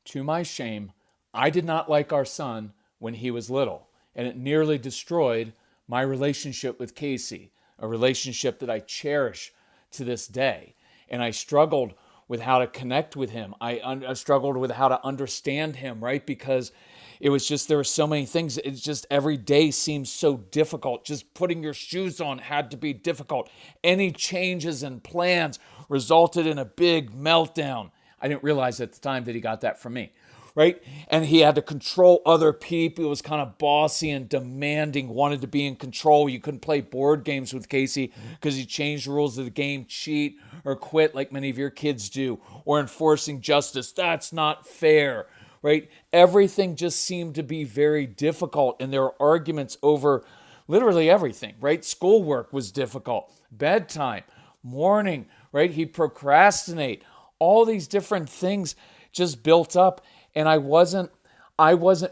To my shame, I did not like our son when he was little, and it nearly destroyed my relationship with Casey, a relationship that I cherish to this day. And I struggled with how to connect with him. I struggled with how to understand him, right? Because it was just, there were so many things. It's just every day seemed so difficult. Just putting your shoes on had to be difficult. Any changes in plans resulted in a big meltdown. I didn't realize at the time that he got that from me, right? And he had to control other people. He was kind of bossy and demanding, wanted to be in control. You couldn't play board games with Casey because he changed the rules of the game, cheat or quit like many of your kids do, or enforcing justice. That's not fair, right? Everything just seemed to be very difficult, and there were arguments over literally everything, right? Schoolwork was difficult, bedtime, morning, right? He'd procrastinate. All these different things just built up, and I wasn't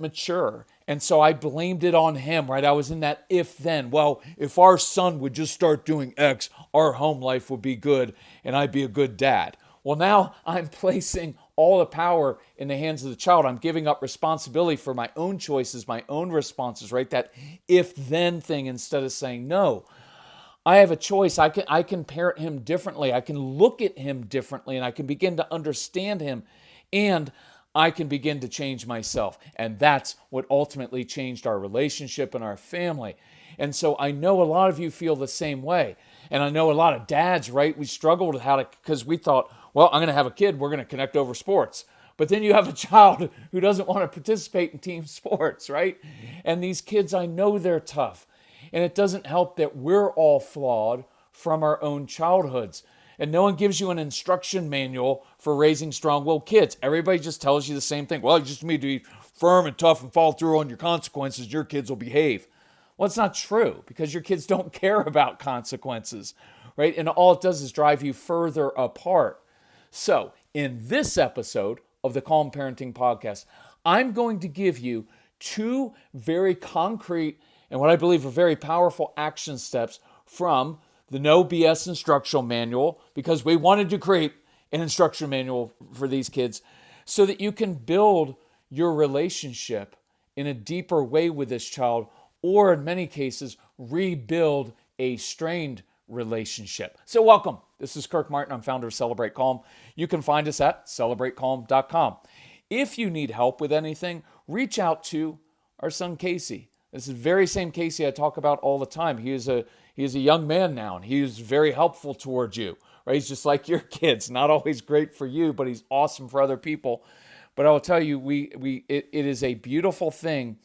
mature. And so I blamed it on him, right? I was in that if then. Well, if our son would just start doing X, our home life would be good and I'd be a good dad. Well, now I'm placing all the power in the hands of the child. I'm giving up responsibility for my own choices, my own responses, right? That if then thing, instead of saying no. I have a choice. I can parent him differently. I can look at him differently, and I can begin to understand him, and I can begin to change myself. And that's what ultimately changed our relationship and our family. And so I know a lot of you feel the same way. And I know a lot of dads, right? We struggled with how to, because we thought, well, I'm going to have a kid, we're going to connect over sports. But then you have a child who doesn't want to participate in team sports, right? And these kids, I know they're tough. And it doesn't help that we're all flawed from our own childhoods. And no one gives you an instruction manual for raising strong-willed kids. Everybody just tells you the same thing. Well, you just need to be firm and tough and follow through on your consequences. Your kids will behave. Well, it's not true, because your kids don't care about consequences, right? And all it does is drive you further apart. So in this episode of the Calm Parenting Podcast, I'm going to give you two very concrete and what I believe are very powerful action steps from the No B.S. instructional manual, because we wanted to create an instruction manual for these kids so that you can build your relationship in a deeper way with this child, or in many cases, rebuild a strained relationship. So welcome. This is Kirk Martin. I'm founder of Celebrate Calm. You can find us at celebratecalm.com. If you need help with anything, reach out to our son Casey. This is the very same Casey I talk about all the time. He is a young man now, and he's very helpful towards you, right? He's just like your kids, not always great for you, but he's awesome for other people. But I will tell you, it is a beautiful thing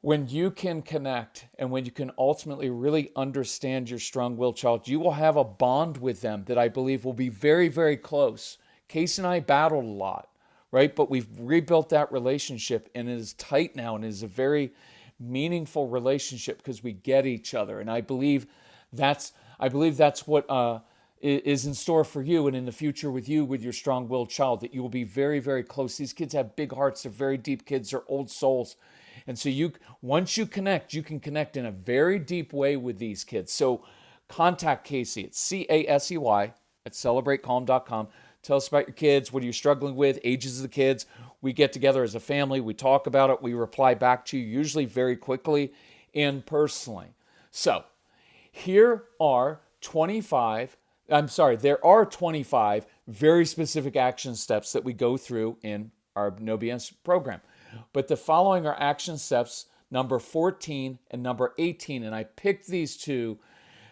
when you can connect and when you can ultimately really understand your strong-willed child. You will have a bond with them that I believe will be very, very close. Casey and I battled a lot, right? But we've rebuilt that relationship, and it is tight now, and it is a very meaningful relationship because we get each other. And I believe that's what is in store for you and in the future with you, with your strong-willed child, that you will be very, very close. These kids have big hearts. They're very deep kids. They're old souls. And so once you connect, you can connect in a very deep way with these kids. So contact Casey at CASEY at celebratecalm.com. Tell us about your kids. What are you struggling with? Ages of the kids. We get together as a family. We talk about it. We reply back to you, usually very quickly and personally. So there are 25 very specific action steps that we go through in our No B.S. program. But the following are action steps number 14 and number 18. And I picked these two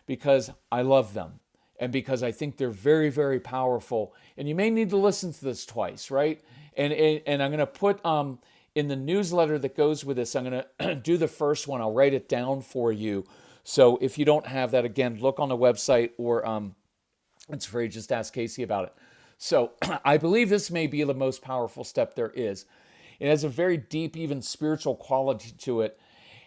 because I love them and because I think they're very, very powerful. And you may need to listen to this twice, right? And I'm going to put in the newsletter that goes with this, I'm going to do the first one. I'll write it down for you. So if you don't have that, again, look on the website, or it's free. Just ask Casey about it. So I believe this may be the most powerful step there is. It has a very deep, even spiritual quality to it,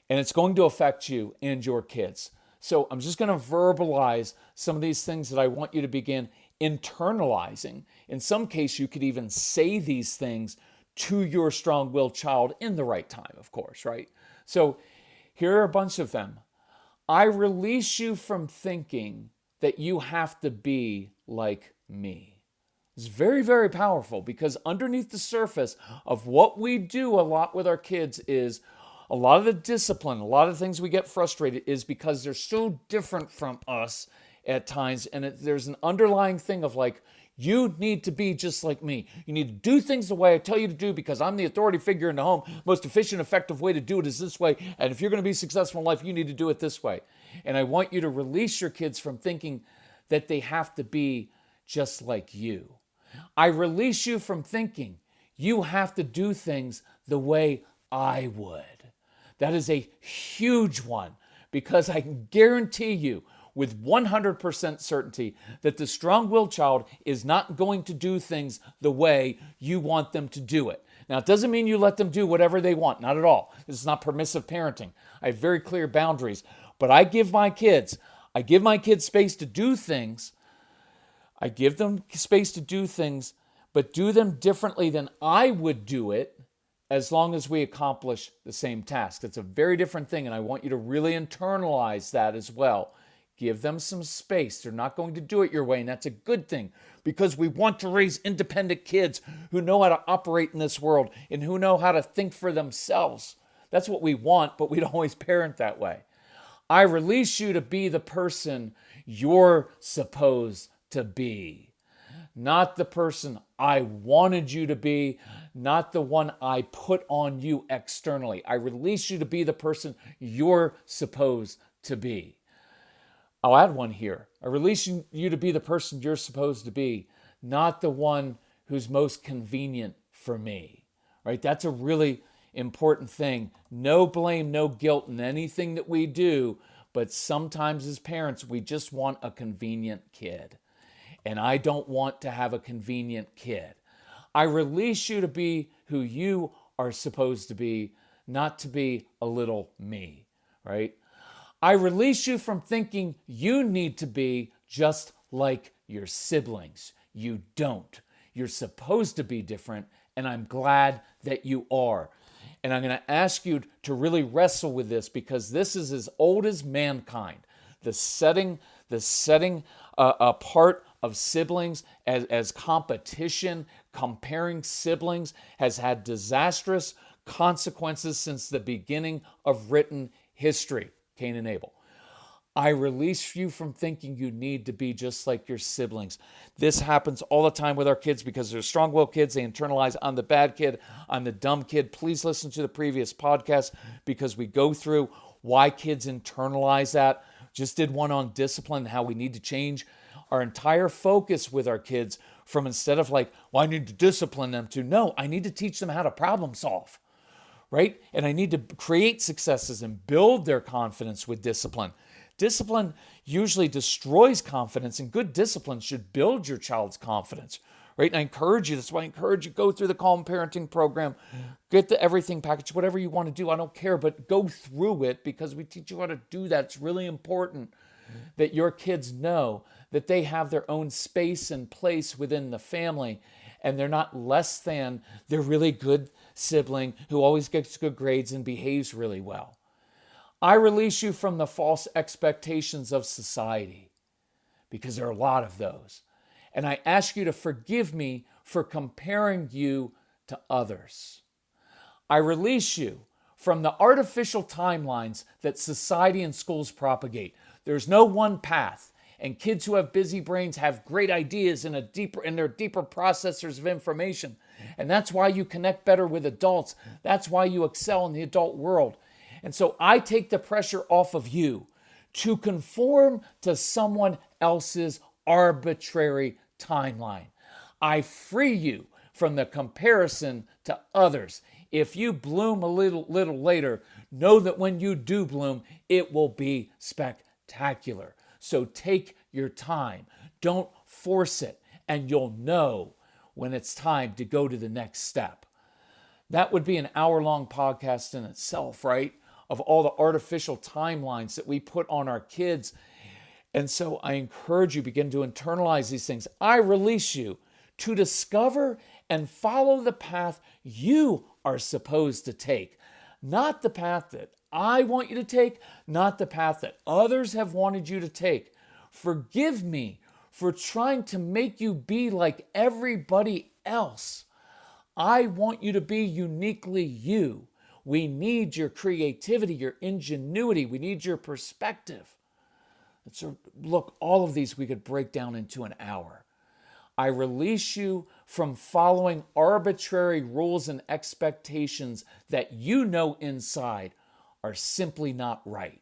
and it's going to affect you and your kids. So I'm just going to verbalize some of these things that I want you to begin internalizing. In some case, you could even say these things to your strong-willed child in the right time, of course, right? So here are a bunch of them. I release you from thinking that you have to be like me. It's very, very powerful, because underneath the surface of what we do a lot with our kids is a lot of the discipline, a lot of things we get frustrated is because they're so different from us at times. And there's an underlying thing of like, you need to be just like me. You need to do things the way I tell you to do because I'm the authority figure in the home. Most efficient, effective way to do it is this way. And if you're going to be successful in life, you need to do it this way. And I want you to release your kids from thinking that they have to be just like you. I release you from thinking you have to do things the way I would. That is a huge one, because I can guarantee you with 100% certainty that the strong-willed child is not going to do things the way you want them to do it. Now, it doesn't mean you let them do whatever they want. Not at all. This is not permissive parenting. I have very clear boundaries. But I give my kids space to do things. I give them space to do things, but do them differently than I would do it, as long as we accomplish the same task. It's a very different thing, and I want you to really internalize that as well. Give them some space. They're not going to do it your way, and that's a good thing, because we want to raise independent kids who know how to operate in this world and who know how to think for themselves. That's what we want, but we don't always parent that way. I release you to be the person you're supposed to be, not the person I wanted you to be, not the one I put on you externally. I release you to be the person you're supposed to be. I'll add one here. I release you to be the person you're supposed to be, not the one who's most convenient for me, right? That's a really important thing. No blame, no guilt in anything that we do, but sometimes as parents, we just want a convenient kid. And I don't want to have a convenient kid. I release you to be who you are supposed to be, not to be a little me, right? I release you from thinking you need to be just like your siblings. You don't. You're supposed to be different, and I'm glad that you are. And I'm going to ask you to really wrestle with this, because this is as old as mankind. The setting apart of siblings as competition, comparing siblings, has had disastrous consequences since the beginning of written history. Cain and Abel. I release you from thinking you need to be just like your siblings. This happens all the time with our kids because they're strong-willed kids. They internalize, I'm the bad kid, I'm the dumb kid. Please listen to the previous podcast, because we go through why kids internalize that. Just did one on discipline, how we need to change our entire focus with our kids from, instead of like, well, I need to discipline them, to no, I need to teach them how to problem solve, right? And I need to create successes and build their confidence with discipline. Discipline usually destroys confidence, and good discipline should build your child's confidence, right? And I encourage you, that's why I encourage you, go through the Calm Parenting program, get the everything package, whatever you want to do, I don't care, but go through it, because we teach you how to do that. It's really important that your kids know that they have their own space and place within the family, and they're not less than their really good sibling who always gets good grades and behaves really well. I release you from the false expectations of society, because there are a lot of those. And I ask you to forgive me for comparing you to others. I release you from the artificial timelines that society and schools propagate. There's no one path, and kids who have busy brains have great ideas in their deeper processors of information. And that's why you connect better with adults. That's why you excel in the adult world. And so I take the pressure off of you to conform to someone else's arbitrary timeline. I free you from the comparison to others. If you bloom a little later, know that when you do bloom, it will be spectacular. So take your time. Don't force it, and you'll know when it's time to go to the next step. That would be an hour-long podcast in itself, right? Of all the artificial timelines that we put on our kids. And so I encourage you, begin to internalize these things. I release you to discover and follow the path you are supposed to take. Not the path that I want you to take, not the path that others have wanted you to take. Forgive me for trying to make you be like everybody else. I want you to be uniquely you. We need your creativity, your ingenuity. We need your perspective. So look, all of these we could break down into an hour. I release you from following arbitrary rules and expectations that you know inside are simply not right.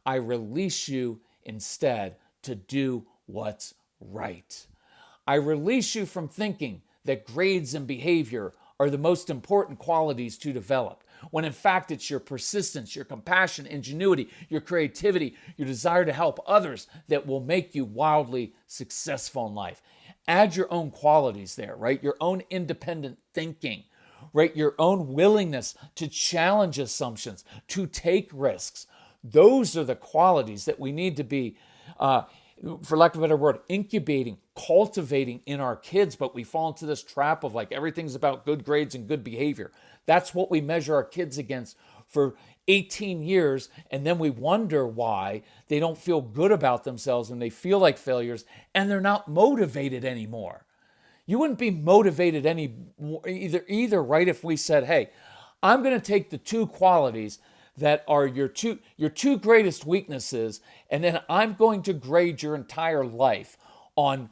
I release you instead to do what's right. I release you from thinking that grades and behavior are the most important qualities to develop, when in fact it's your persistence, your compassion, ingenuity, your creativity, your desire to help others that will make you wildly successful in life. Add your own qualities there, right? Your own independent thinking, right? Your own willingness to challenge assumptions, to take risks. Those are the qualities that we need to be, for lack of a better word, incubating, cultivating in our kids. But we fall into this trap of like everything's about good grades and good behavior. That's what we measure our kids against for 18 years. And then we wonder why they don't feel good about themselves and they feel like failures and they're not motivated anymore. You wouldn't be motivated either, right? If we said, hey, I'm going to take the two qualities that are your two greatest weaknesses, and then I'm going to grade your entire life on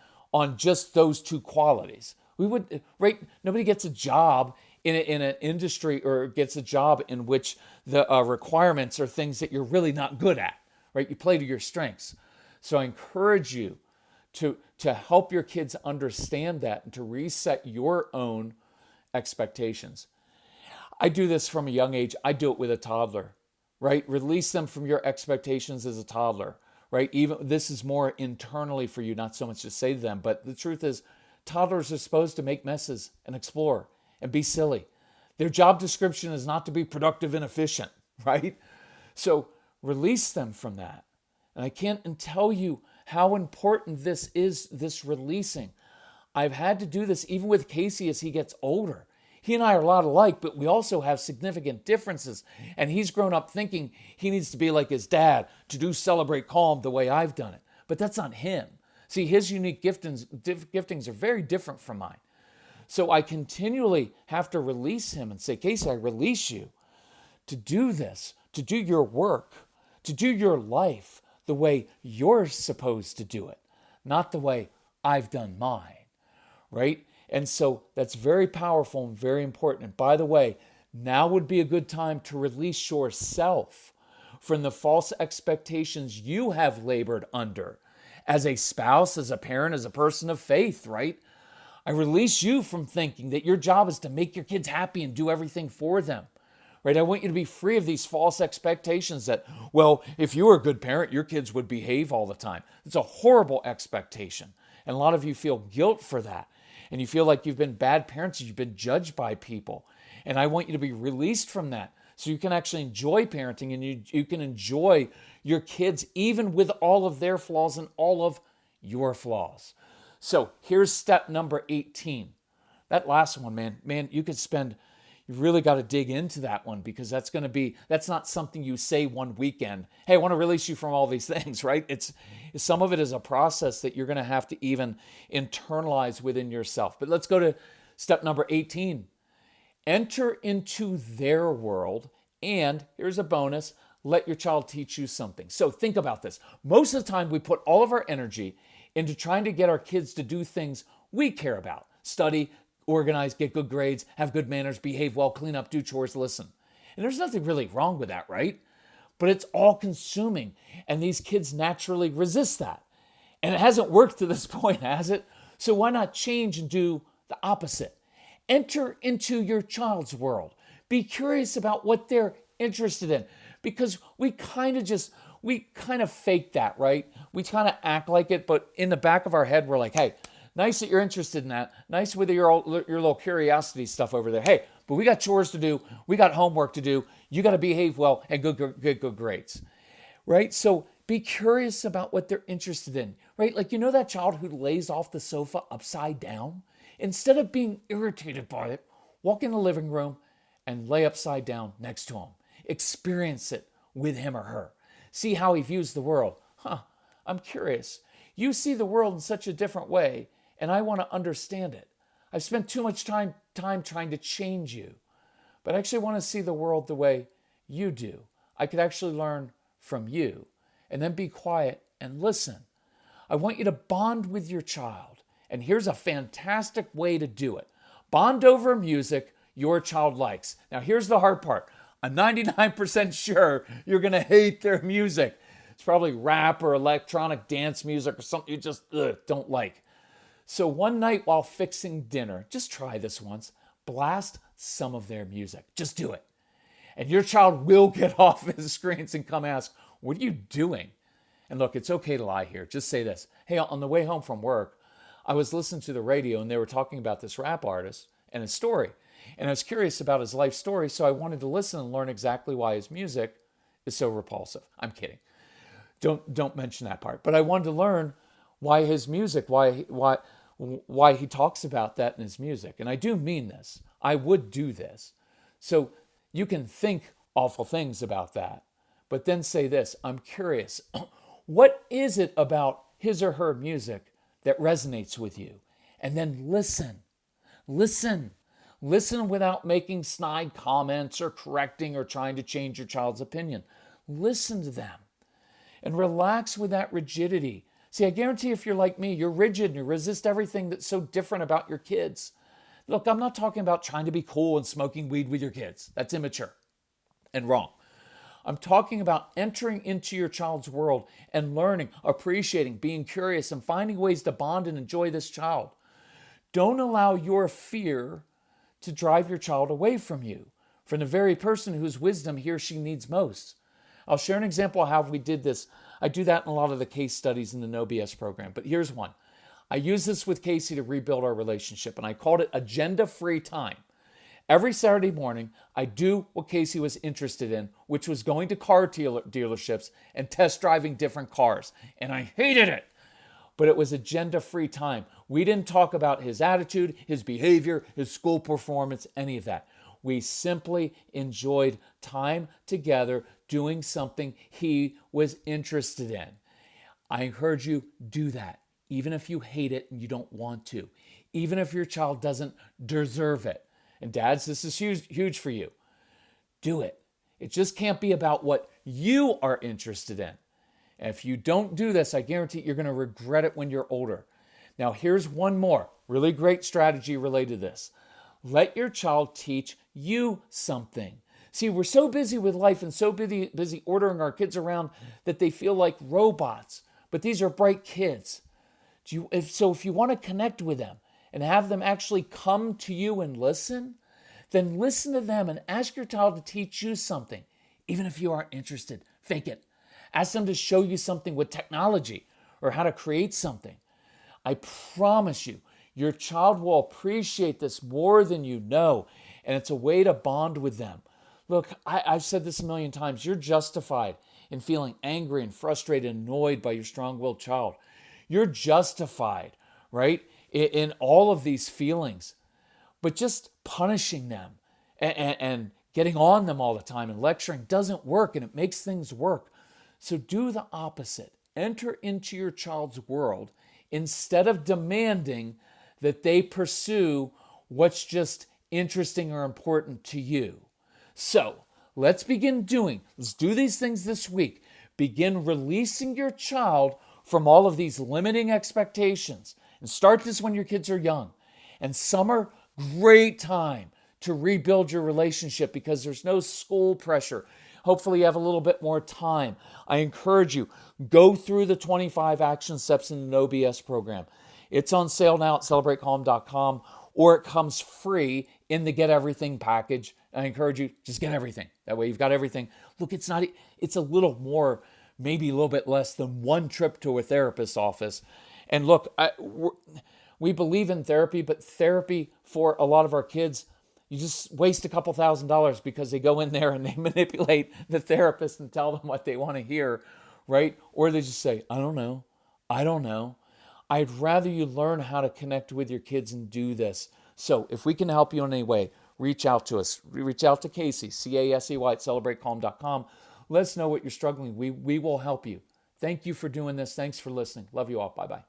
just those two qualities. We would, right? Nobody gets a job in an industry or gets a job in which the requirements are things that you're really not good at, right? You play to your strengths. So I encourage you to help your kids understand that and to reset your own expectations. I do this from a young age. I do it with a toddler, right? Release them from your expectations as a toddler, right? Even this is more internally for you, not so much to say to them. But the truth is, toddlers are supposed to make messes and explore and be silly. Their job description is not to be productive and efficient, right? So release them from that. And I can't tell you how important this is, this releasing. I've had to do this even with Casey as he gets older. He and I are a lot alike, but we also have significant differences. And he's grown up thinking he needs to be like his dad, to do celebrate calm the way I've done it. But that's not him. See, his unique giftings are very different from mine. So I continually have to release him and say, Casey, I release you to do this, to do your work, to do your life the way you're supposed to do it, not the way I've done mine, right? And so that's very powerful and very important. And by the way, now would be a good time to release yourself from the false expectations you have labored under as a spouse, as a parent, as a person of faith, right? I release you from thinking that your job is to make your kids happy and do everything for them, right? I want you to be free of these false expectations that, well, if you were a good parent, your kids would behave all the time. It's a horrible expectation. And a lot of you feel guilt for that. And you feel like you've been bad parents, you've been judged by people. And I want you to be released from that so you can actually enjoy parenting and you can enjoy your kids even with all of their flaws and all of your flaws. So here's step number 18. That last one, man, you really got to dig into that one because that's not something you say one weekend. Hey, I want to release you from all these things, right? Some of it is a process that you're going to have to even internalize within yourself. But let's go to step number 18. Enter into their world, and here's a bonus, let your child teach you something. So think about this. Most of the time, we put all of our energy into trying to get our kids to do things we care about. Study, organize, get good grades, have good manners, behave well, clean up, do chores, listen. And there's nothing really wrong with that, right? But it's all consuming, and these kids naturally resist that. And it hasn't worked to this point, has it? So why not change and do the opposite? Enter into your child's world. Be curious about what they're interested in, because we kind of fake that, right? We kind of act like it, but in the back of our head, we're like, hey, nice that you're interested in that. Nice with your little curiosity stuff over there. Hey, but we got chores to do. We got homework to do. You got to behave well and get good grades, right? So be curious about what they're interested in, right? Like, that child who lays off the sofa upside down? Instead of being irritated by it, walk in the living room and lay upside down next to him. Experience it with him or her. See how he views the world. I'm curious. You see the world in such a different way, and I want to understand it. I've spent too much time trying to change you, but I actually want to see the world the way you do. I could actually learn from you, and then be quiet and listen. I want you to bond with your child, and here's a fantastic way to do it. Bond over music your child likes. Now, here's the hard part. I'm 99% sure you're going to hate their music. It's probably rap or electronic dance music or something you just don't like. So one night while fixing dinner, just try this once. Blast some of their music. Just do it. And your child will get off his screens and come ask, what are you doing? And look, it's okay to lie here. Just say this. Hey, on the way home from work, I was listening to the radio and they were talking about this rap artist and his story. And I was curious about his life story, so I wanted to listen and learn exactly why his music is so repulsive. I'm kidding. Don't mention that part. But I wanted to learn why his music, why he talks about that in his music. And I do mean this. I would do this. So you can think awful things about that, but then say this, I'm curious. What is it about his or her music that resonates with you? And then listen. Listen without making snide comments or correcting or trying to change your child's opinion. Listen to them and relax with that rigidity. See, I guarantee if you're like me, you're rigid and you resist everything that's so different about your kids. Look, I'm not talking about trying to be cool and smoking weed with your kids. That's immature and wrong. I'm talking about entering into your child's world and learning, appreciating, being curious, and finding ways to bond and enjoy this child. Don't allow your fear to drive your child away from you, from the very person whose wisdom he or she needs most. I'll share an example of how we did this. I do that in a lot of the case studies in the No B.S. program, but here's one. I use this with Casey to rebuild our relationship, and I called it agenda-free time. Every Saturday morning, I do what Casey was interested in, which was going to car dealerships and test driving different cars, and I hated it. But it was agenda-free time. We didn't talk about his attitude, his behavior, his school performance, any of that. We simply enjoyed time together doing something he was interested in. I encourage you, do that, even if you hate it and you don't want to, even if your child doesn't deserve it. And dads, this is huge for you. Do it. It just can't be about what you are interested in. And if you don't do this, I guarantee you're going to regret it when you're older. Now, here's one more really great strategy related to this. Let your child teach you something. See, we're so busy with life and so busy ordering our kids around that they feel like robots. But these are bright kids. If you want to connect with them and have them actually come to you and listen, then listen to them and ask your child to teach you something. Even if you aren't interested, fake it. Ask them to show you something with technology or how to create something. I promise you, your child will appreciate this more than you know, and it's a way to bond with them. Look, I've said this a million times. You're justified in feeling angry and frustrated and annoyed by your strong-willed child. You're justified, right, in all of these feelings. But just punishing them and getting on them all the time and lecturing doesn't work, and it makes things work. So do the opposite. Enter into your child's world instead of demanding that they pursue what's just interesting or important to you. So let's do these things this week. Begin releasing your child from all of these limiting expectations. And start this when your kids are young. And summer, great time to rebuild your relationship because there's no school pressure. Hopefully you have a little bit more time. I encourage you, go through the 25 action steps in the No B.S. program. It's on sale now at celebratecalm.com, or it comes free in the Get Everything package. I encourage you, just get everything. That way you've got everything. Look, it's a little more, maybe a little bit less than one trip to a therapist's office. And look, we believe in therapy, but therapy for a lot of our kids, you just waste a couple $1,000s because they go in there and they manipulate the therapist and tell them what they want to hear, right? Or they just say, I don't know. I'd rather you learn how to connect with your kids and do this. So if we can help you in any way, reach out to us. Reach out to Casey, Casey at celebratecalm.com. Let us know what you're struggling with. We will help you. Thank you for doing this. Thanks for listening. Love you all. Bye-bye.